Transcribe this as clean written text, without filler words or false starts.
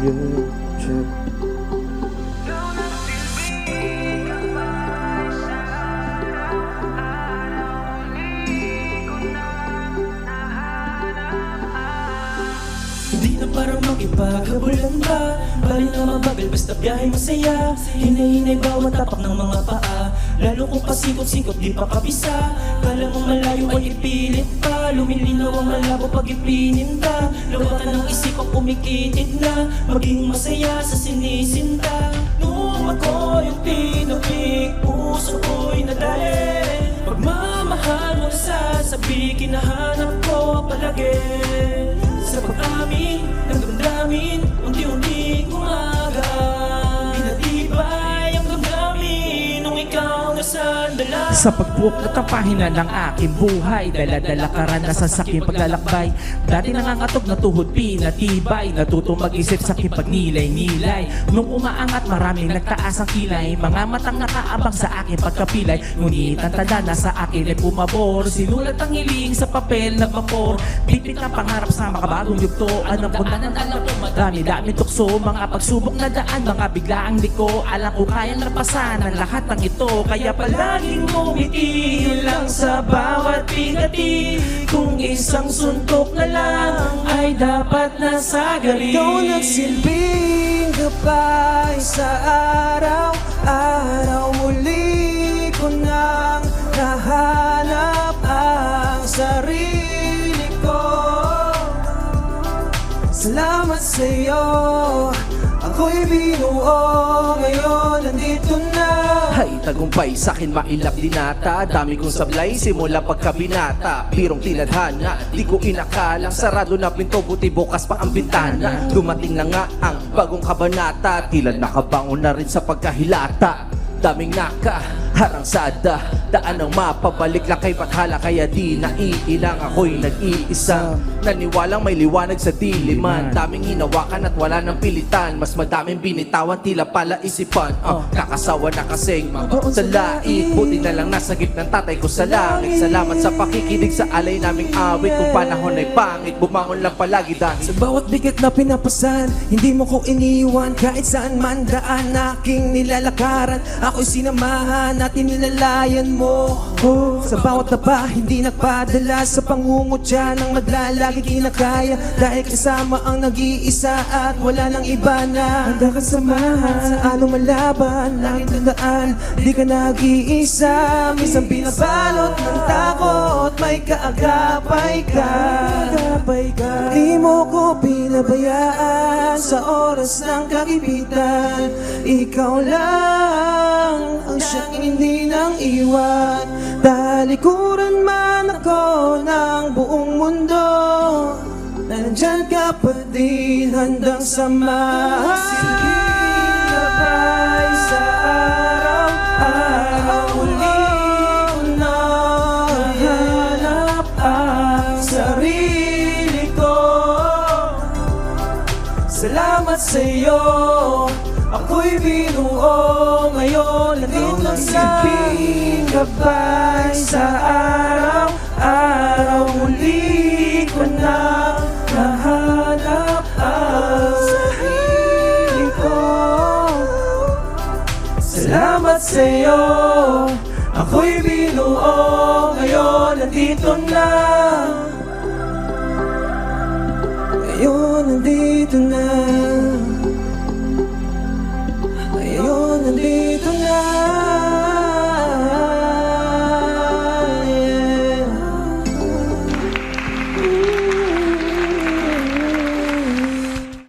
YouTube. Hindi na parang makipaghabulan ba? Bali na mabagal basta biyahe masaya. Hinay-hinay bawat tapak ng mga paa. Lalo kung pasikot-sikot di pa kabisa. Kala mo malayo ay ipilit pa. Lumilinaw ang malabo pag ipininta. Lawatan ng isip ang kumikitid na maging masaya sa sinisinta. Nung ako yung tinapik, puso ko'y nadali. Pagmamahal mong sasabi, kinahanap ko palagi. Sa pag-amin ng damdamin, unti-unti kumaga. Pinatibay ang damdamin nung ikaw nasandala. Sa pagbuklod ng pahina ng aking buhay, dala-dala karanasan sa aking paglalakbay. Dati nangangatog na tuhod, pinatibay. Natutong mag-isip sa aking pagnilay-nilay. Nung umaangat maraming nagtaas ang kilay. Mga matang nakaabang sa aking pagkapilay. Ngunit ang tanda na sa akin ay pumabor. Sinulat ang hiling sa papel na vapor. Bipit ang pangarap sa makabagong yugto. Alam ko na dami-dami tukso. Mga pagsubok na daan, mga biglaang liko. Alam ko kayang napasan ang lahat ng ito. Kaya palaging ngumiti lang sa bawat bigati. Kung isang suntok na lang ay dapat nasagari. Ikaw nagsilbing gabay sa araw-araw. Muli ko nang nahanap ang sarili ko. Salamat sa'yo, ako'y binuo. Ngayon nandito na. Hay, tagumpay sa'kin mailap dinata. Dami kong sablay simula pagkabinata. Pirong tinadhana, di ko inakalang sarado na pinto, buti bukas pa ang bintana. Dumating na nga ang bagong kabanata. Tila nakabangon na rin sa pagkahilata. Daming nakahaраngsada, daan ang mapabalik lang kay paghala. Kaya di naiilang ako'y nag-iisa. Naniwalang may liwanag sa diliman. Daming hinawakan at wala ng pilitan. Mas madaming binitawan, tila pala isipan. Kakasawa na kasing mabaon sa lait. Buti na lang nasa gitnang tatay ko sa langit. Salamat sa pakikinig sa alay naming awit. Kung panahon ay pangit, bumangon lang palagi dahil sa bawat bigat na pinapasan, hindi mo ko iniwan. Kahit saan man daan aking nilalakaran, ako'y sinamahan natin nilalayan mo. Sa bawat taba, hindi nagpadala sa pangungutya ng madlalagi kinakaya. Dahil kasama ang nag-iisa at wala nang iba na handa ka samahan. Sa anong malaban, laging tandaan, di ka nag-iisa. Minsan binabalot ng takot, may kaagapay ka. Di mo ko pinabayaan sa oras ng kagipitan. Ikaw lang ang siyang hindi nang iwan. Talikuran man ako ng buong mundo, nandyan ka pa din handang samahan. Silbing gabay sa araw-araw. Muli ko na hanap ang sarili ko. Salamat sa'yo, ako'y binuo. Ngayon nandito na. Silbing gabay sa araw-araw. Muli ko na nahanap ang sarili ko. Salamat sa'yo, ako'y binuo. Ngayon nandito na. Ngayon nandito na.